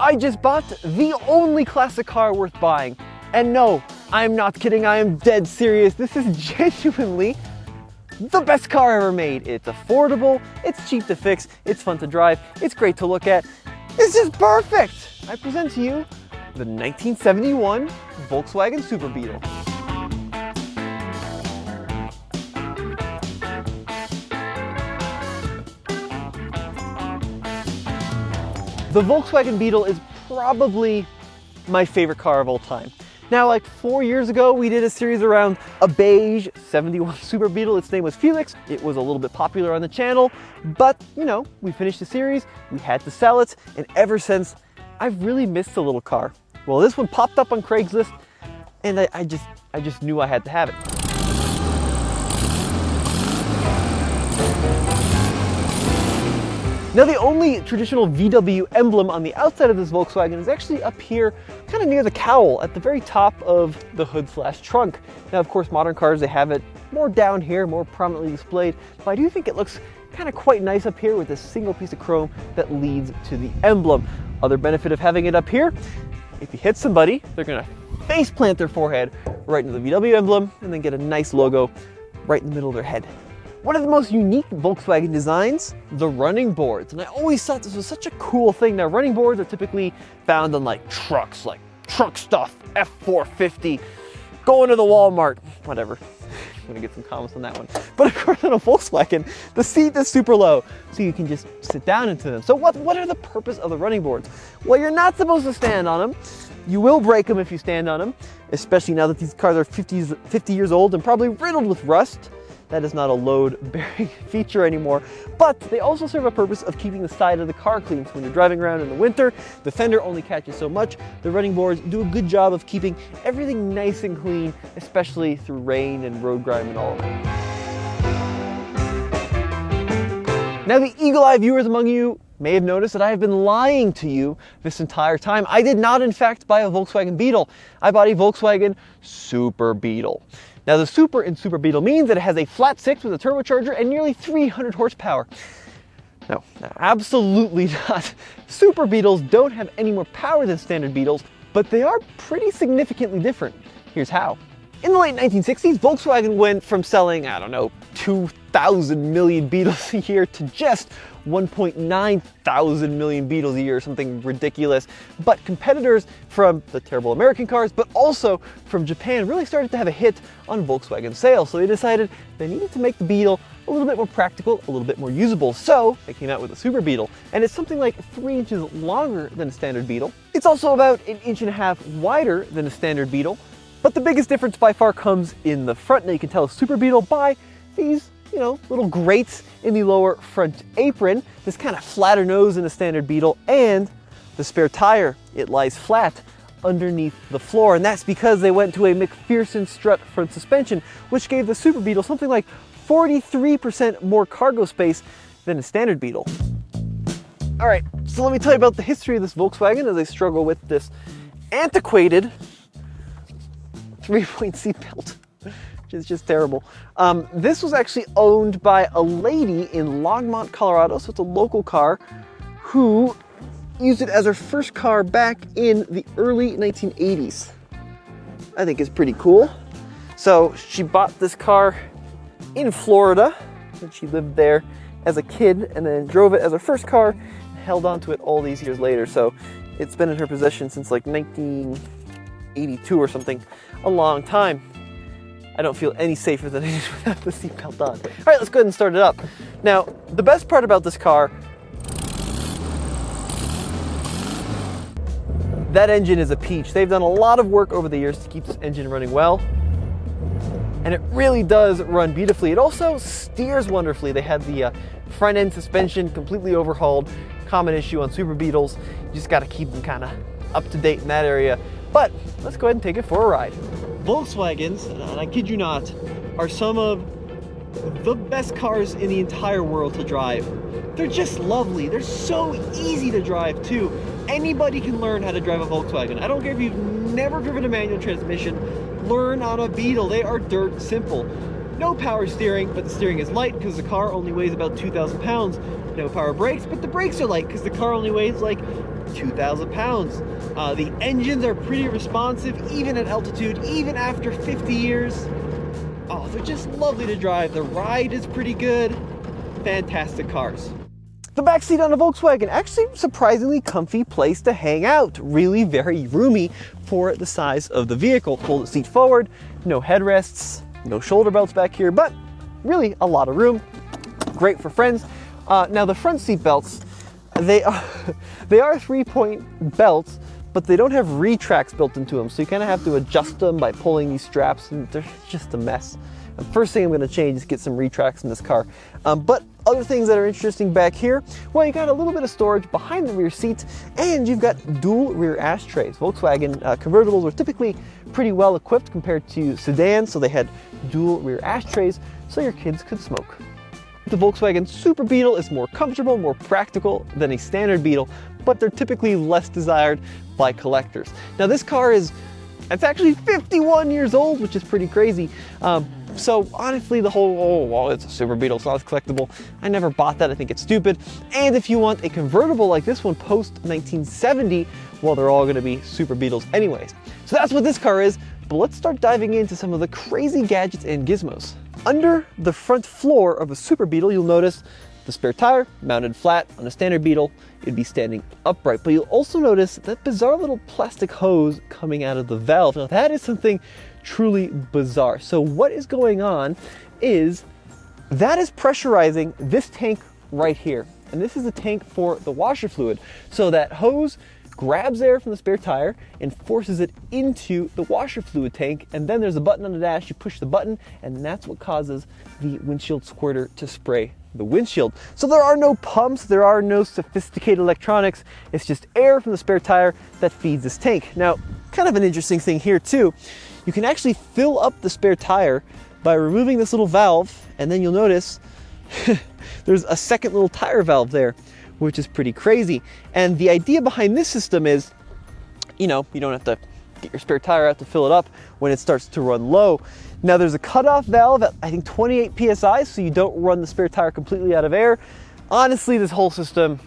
I just bought the only classic car worth buying. And no, I'm not kidding, I am dead serious. This is genuinely the best car ever made. It's affordable, it's cheap to fix, it's fun to drive, it's great to look at. It's just perfect. I present to you the 1971 Volkswagen Super Beetle. The Volkswagen Beetle is probably my favorite car of all time. Now, like 4 years ago, we did a series around a beige 71 Super Beetle. Its name was Felix. It was a little bit popular on the channel, but you know, we finished the series, we had to sell it, and ever since, I've really missed the little car. Well, this one popped up on Craigslist, and I just knew I had to have it. Now, the only traditional VW emblem on the outside of this Volkswagen is actually up here, kind of near the cowl, at the very top of the hood/trunk. Now, of course, modern cars, they have it more down here, more prominently displayed, but I do think it looks kind of quite nice up here with this single piece of chrome that leads to the emblem. Other benefit of having it up here, if you hit somebody, they're gonna face plant their forehead right into the VW emblem and then get a nice logo right in the middle of their head. One of the most unique Volkswagen designs, the running boards. And I always thought this was such a cool thing. Now, running boards are typically found on like trucks, like truck stuff, F450, going to the Walmart, whatever. I'm gonna get some comments on that one. But of course, on a Volkswagen, the seat is super low, so you can just sit down into them. So what are the purpose of the running boards? Well, you're not supposed to stand on them. You will break them if you stand on them, especially now that these cars are 50 years old and probably riddled with rust. That is not a load-bearing feature anymore, but they also serve a purpose of keeping the side of the car clean. So when you're driving around in the winter, the fender only catches so much. The running boards do a good job of keeping everything nice and clean, especially through rain and road grime and all of that. Now, the eagle-eye viewers among you may have noticed that I have been lying to you this entire time. I did not, in fact, buy a Volkswagen Beetle. I bought a Volkswagen Super Beetle. Now, the Super in Super Beetle means that it has a flat six with a turbocharger and nearly 300 horsepower. No, absolutely not. Super Beetles don't have any more power than standard Beetles, but they are pretty significantly different. Here's how. In the late 1960s, Volkswagen went from selling, 2,000 million Beetles a year to just 1.9 thousand million Beetles a year, something ridiculous. But competitors from the terrible American cars, but also from Japan, really started to have a hit on Volkswagen sales. So they decided they needed to make the Beetle a little bit more practical, a little bit more usable. So they came out with a Super Beetle, and it's something like 3 inches longer than a standard Beetle. It's also about 1.5 inches wider than a standard Beetle. But the biggest difference by far comes in the front. Now you can tell a Super Beetle by these, little grates in the lower front apron, this kind of flatter nose in a standard Beetle, and the spare tire. It lies flat underneath the floor, and that's because they went to a McPherson strut front suspension, which gave the Super Beetle something like 43% more cargo space than a standard Beetle. All right, so let me tell you about the history of this Volkswagen as I struggle with this antiquated 3-point seatbelt, which is just terrible. This was actually owned by a lady in Longmont, Colorado, so it's a local car, who used it as her first car back in the early 1980s. I think it's pretty cool. So she bought this car in Florida, and she lived there as a kid, and then drove it as her first car, and held on to it all these years later. So it's been in her possession since like 1982 or something, a long time. I don't feel any safer than I did without the seatbelt on. All right, let's go ahead and start it up. Now, the best part about this car, that engine is a peach. They've done a lot of work over the years to keep this engine running well, and it really does run beautifully. It also steers wonderfully. They had the front end suspension completely overhauled, common issue on Super Beetles. You just got to keep them kind of up to date in that area. But let's go ahead and take it for a ride. Volkswagens, and I kid you not, are some of the best cars in the entire world to drive. They're just lovely. They're so easy to drive too. Anybody can learn how to drive a Volkswagen. I don't care if you've never driven a manual transmission, learn on a Beetle. They are dirt simple. No power steering, but the steering is light because the car only weighs about 2,000 pounds. No power brakes, but the brakes are light because the car only weighs like 2,000 pounds. The engines are pretty responsive, even at altitude, even after 50 years. Oh, they're just lovely to drive. The ride is pretty good. Fantastic cars. The back seat on a Volkswagen, actually surprisingly comfy place to hang out. Really very roomy for the size of the vehicle. Fold the seat forward, no headrests, no shoulder belts back here, but really a lot of room. Great for friends. Now the front seat belts, they are 3-point belts, but they don't have retracts built into them, so you kind of have to adjust them by pulling these straps, and they're just a mess. The first thing I'm going to change is get some retracts in this car. But other things that are interesting back here, well, you got a little bit of storage behind the rear seat, and you've got dual rear ashtrays. Volkswagen convertibles were typically pretty well equipped compared to sedans, so they had dual rear ashtrays so your kids could smoke. The Volkswagen Super Beetle is more comfortable, more practical than a standard Beetle, but they're typically less desired by collectors. Now this car it's actually 51 years old, which is pretty crazy. So honestly, the whole, oh, well, it's a Super Beetle, it's not collectible. I never bought that, I think it's stupid. And if you want a convertible like this one post 1970, well, they're all gonna be Super Beetles anyways. So that's what this car is, but let's start diving into some of the crazy gadgets and gizmos. Under the front floor of a Super Beetle, you'll notice the spare tire mounted flat. On a standard Beetle, it'd be standing upright, but you'll also notice that bizarre little plastic hose coming out of the valve. Now that is something truly bizarre. So what is going on is that is pressurizing this tank right here. And this is the tank for the washer fluid. So that hose grabs air from the spare tire and forces it into the washer fluid tank, and then there's a button on the dash. You push the button, and that's what causes the windshield squirter to spray the windshield. So there are no pumps, there are no sophisticated electronics. It's just air from the spare tire that feeds this tank. Now, kind of an interesting thing here too, you can actually fill up the spare tire by removing this little valve, and then you'll notice there's a second little tire valve there, which is pretty crazy. And the idea behind this system is, you don't have to get your spare tire out to fill it up when it starts to run low. Now there's a cutoff valve at, I think, 28 PSI, so you don't run the spare tire completely out of air. Honestly, this whole system,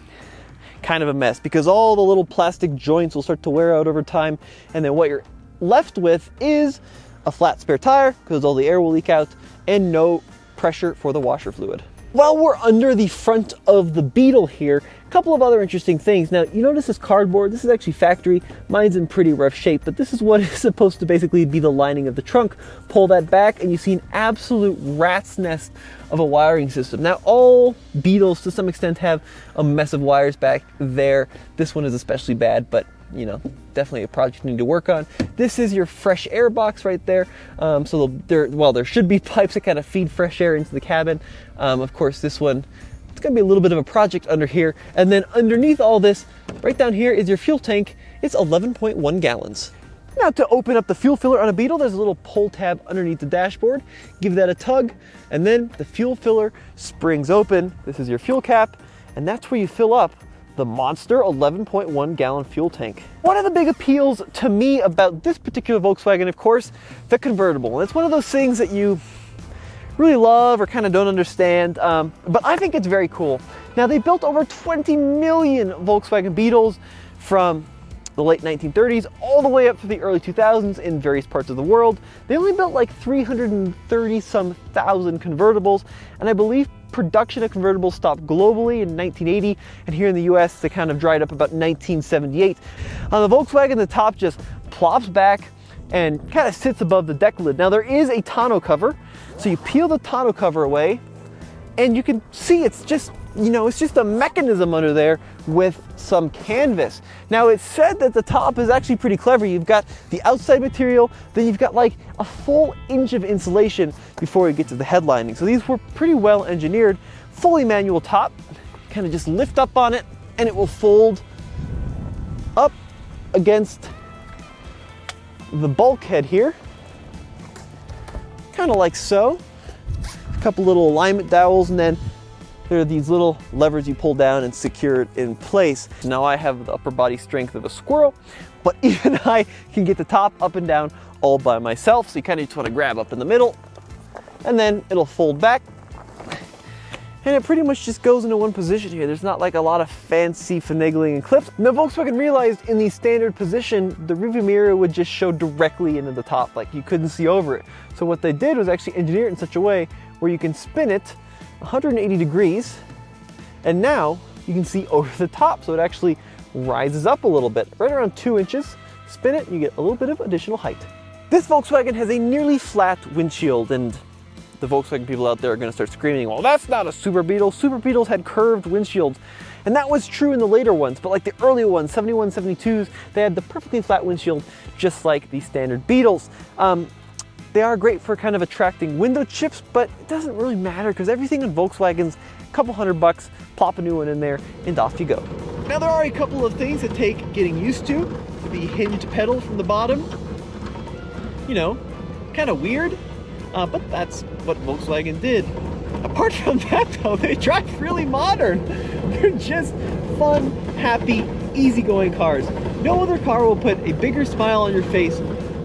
kind of a mess, because all the little plastic joints will start to wear out over time, and then what you're left with is a flat spare tire, because all the air will leak out, and no pressure for the washer fluid. While we're under the front of the Beetle here, a couple of other interesting things. Now, you notice this cardboard, this is actually factory. Mine's in pretty rough shape, but this is what is supposed to basically be the lining of the trunk. Pull that back and you see an absolute rat's nest of a wiring system. Now, all Beetles to some extent have a mess of wires back there. This one is especially bad, but definitely a project you need to work on. This is your fresh air box right there. So there should be pipes that kind of feed fresh air into the cabin. Of course, this one, it's gonna be a little bit of a project under here. And then underneath all this, right down here is your fuel tank. It's 11.1 gallons. Now to open up the fuel filler on a Beetle, there's a little pull tab underneath the dashboard. Give that a tug, and then the fuel filler springs open. This is your fuel cap, and that's where you fill up the monster 11.1 gallon fuel tank. One of the big appeals to me about this particular Volkswagen, of course, the convertible. And it's one of those things that you really love or kind of don't understand, but I think it's very cool. Now, they built over 20 million Volkswagen Beetles from the late 1930s all the way up to the early 2000s in various parts of the world. They only built like 330 some thousand convertibles, and I believe production of convertibles stopped globally in 1980, and here in the US they kind of dried up about 1978. On the Volkswagen, the top just plops back and kind of sits above the deck lid. Now there is a tonneau cover, so you peel the tonneau cover away and you can see it's just a mechanism under there with some canvas. Now, it's said that the top is actually pretty clever. You've got the outside material, then you've got like a full inch of insulation before you get to the headlining. So these were pretty well engineered. Fully manual top, kind of just lift up on it and it will fold up against the bulkhead here, kind of like so. A couple little alignment dowels, and then there are these little levers you pull down and secure it in place. Now I have the upper body strength of a squirrel, but even I can get the top up and down all by myself. So you kind of just want to grab up in the middle, and then it'll fold back. and it pretty much just goes into one position here. There's not like a lot of fancy finagling and clips. Now Volkswagen realized in the standard position, the rearview mirror would just show directly into the top, like you couldn't see over it. So what they did was actually engineer it in such a way where you can spin it 180 degrees, and now you can see over the top. So it actually rises up a little bit, right around 2 inches. Spin it, you get a little bit of additional height. This Volkswagen has a nearly flat windshield, and the Volkswagen people out there are going to start screaming, well, that's not a Super Beetle. Super Beetles had curved windshields. And that was true in the later ones, but like the early ones, 71, 72s, they had the perfectly flat windshield, just like the standard Beetles. They are great for kind of attracting window chips, but it doesn't really matter because everything in Volkswagen's a couple $100, plop a new one in there, and off you go. Now there are a couple of things that take getting used to. The hinged pedal from the bottom, you know, kind of weird. But that's what Volkswagen did. Apart from that though, they drive really modern. They're just fun, happy, easygoing cars. No other car will put a bigger smile on your face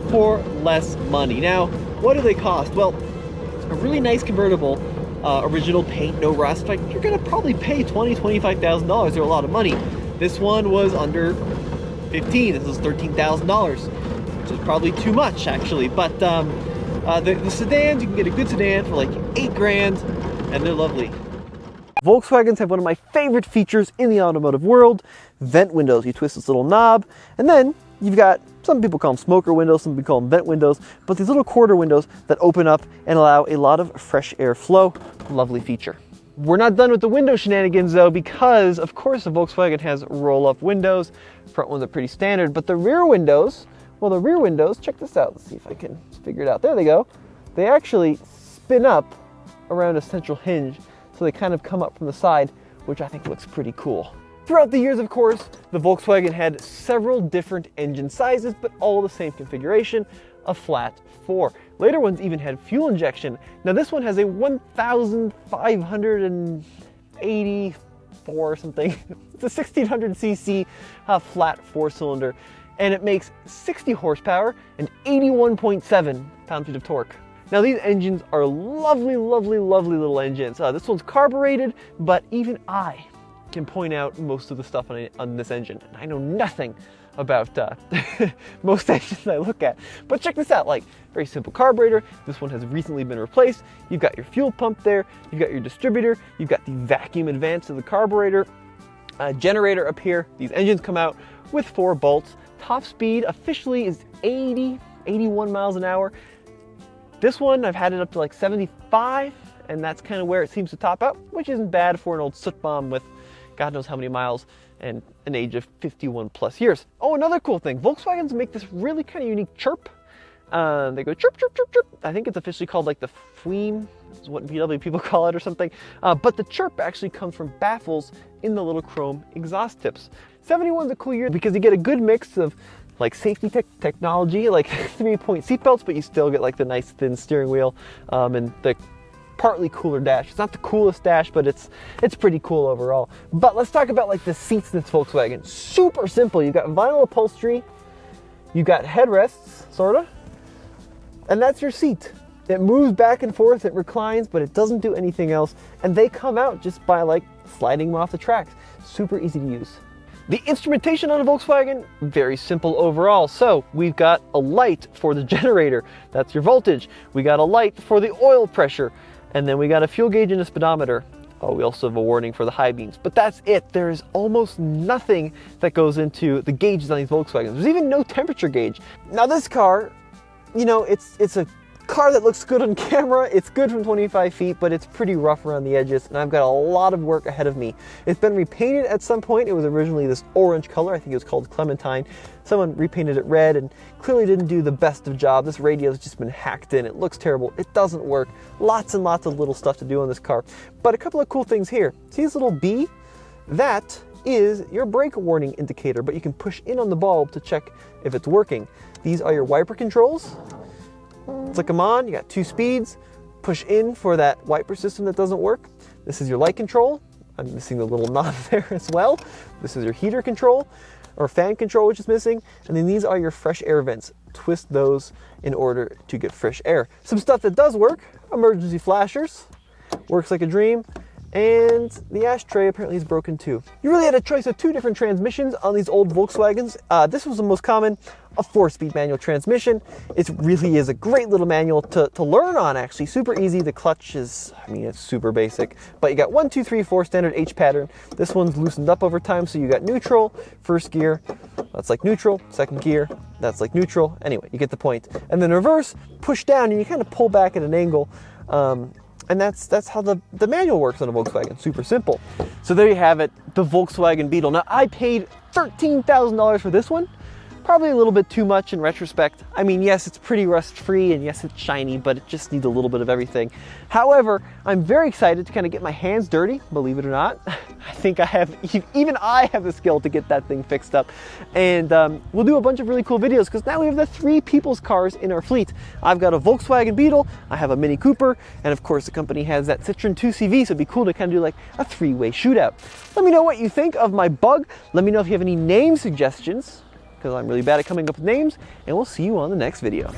for less money. Now, what do they cost? Well, a really nice convertible, original paint, no rust, like you're gonna probably pay $20,000, $25,000. They're a lot of money. This one was under 15. This was $13,000, which is probably too much actually, but the sedans, you can get a good sedan for like $8,000, and they're lovely. Volkswagens have one of my favorite features in the automotive world, vent windows. You twist this little knob, and then you've got, some people call them smoker windows, some people call them vent windows, but these little quarter windows that open up and allow a lot of fresh air flow. Lovely feature. We're not done with the window shenanigans though, because of course the Volkswagen has roll-up windows. Front ones are pretty standard, but the rear windows, well, the rear windows, check this out. Let's see if I can figure it out. There they go. They actually spin up around a central hinge, so they kind of come up from the side, which I think looks pretty cool. Throughout the years, of course, the Volkswagen had several different engine sizes, but all the same configuration, a flat 4. Later ones even had fuel injection. Now this one has a 1,584 or something. It's a 1,600cc flat 4-cylinder. And it makes 60 horsepower and 81.7 pound-feet of torque. Now these engines are lovely, lovely, lovely little engines. This one's carbureted, but even I can point out most of the stuff on this engine. And I know nothing about most engines I look at. But check this out, like very simple carburetor. This one has recently been replaced. You've got your fuel pump there. You've got your distributor. You've got the vacuum advance of the carburetor. Generator up here. These engines come out with 4 bolts. Top speed officially is 81 miles an hour. This one, I've had it up to like 75, and that's kind of where it seems to top out, which isn't bad for an old soot bomb with God knows how many miles and an age of 51 plus years. Oh, another cool thing, Volkswagens make this really kind of unique chirp. They go chirp, chirp, chirp, chirp. I think it's officially called like the Fweem, is what VW people call it or something. But the chirp actually comes from baffles in the little chrome exhaust tips. 71's a cool year because you get a good mix of like safety technology, like 3-point seatbelts, but you still get like the nice thin steering wheel and the partly cooler dash. It's not the coolest dash, but it's pretty cool overall. But let's talk about like the seats in this Volkswagen. Super simple. You've got vinyl upholstery, you've got headrests, sorta, and that's your seat. It moves back and forth, it reclines, but it doesn't do anything else. And they come out just by like sliding them off the tracks. Super easy to use. The instrumentation on a Volkswagen, very simple overall. So we've got a light for the generator, that's your voltage. We got a light for the oil pressure, and then we got a fuel gauge and a speedometer. Oh, we also have a warning for the high beams, but that's it. There's almost nothing that goes into the gauges on these Volkswagens. There's even no temperature gauge. Now this car, you know, it's a car that looks good on camera. It's good from 25 feet, but it's pretty rough around the edges, and I've got a lot of work ahead of me. It's been repainted at some point. It was originally this orange color. I think it was called Clementine. Someone repainted it red and clearly didn't do the best of job. This radio has just been hacked in. It looks terrible. It doesn't work. Lots and lots of little stuff to do on this car. But a couple of cool things here. See this little B? That is your brake warning indicator, but you can push in on the bulb to check if it's working. These are your wiper controls. Flick them on, you got 2 speeds. Push in for that wiper system that doesn't work. This is your light control. I'm missing the little knob there as well. This is your heater control, or fan control, which is missing. And then these are your fresh air vents. Twist those in order to get fresh air. Some stuff that does work, emergency flashers. Works like a dream. And the ashtray apparently is broken too. You really had a choice of 2 different transmissions on these old Volkswagens. This was the most common, a 4-speed manual transmission. It really is a great little manual to learn on, actually. Super easy. The clutch is, I mean, it's super basic. But you got 1, 2, 3, 4 standard H pattern. This one's loosened up over time, so you got neutral, first gear, that's like neutral, second gear, that's like neutral. Anyway, you get the point. And then reverse, push down, and you kind of pull back at an angle. And that's how the manual works on a Volkswagen. Super simple. So there you have it, the Volkswagen Beetle. Now, I paid $13,000 for this one. Probably a little bit too much in retrospect. I mean, yes, it's pretty rust-free, and yes, it's shiny, but it just needs a little bit of everything. However, I'm very excited to kind of get my hands dirty, believe it or not. I think even I have the skill to get that thing fixed up. And we'll do a bunch of really cool videos, because now we have the 3 people's cars in our fleet. I've got a Volkswagen Beetle, I have a Mini Cooper, and of course the company has that Citroen 2CV, so it'd be cool to kind of do like a 3-way shootout. Let me know what you think of my bug. Let me know if you have any name suggestions, because I'm really bad at coming up with names, and we'll see you on the next video.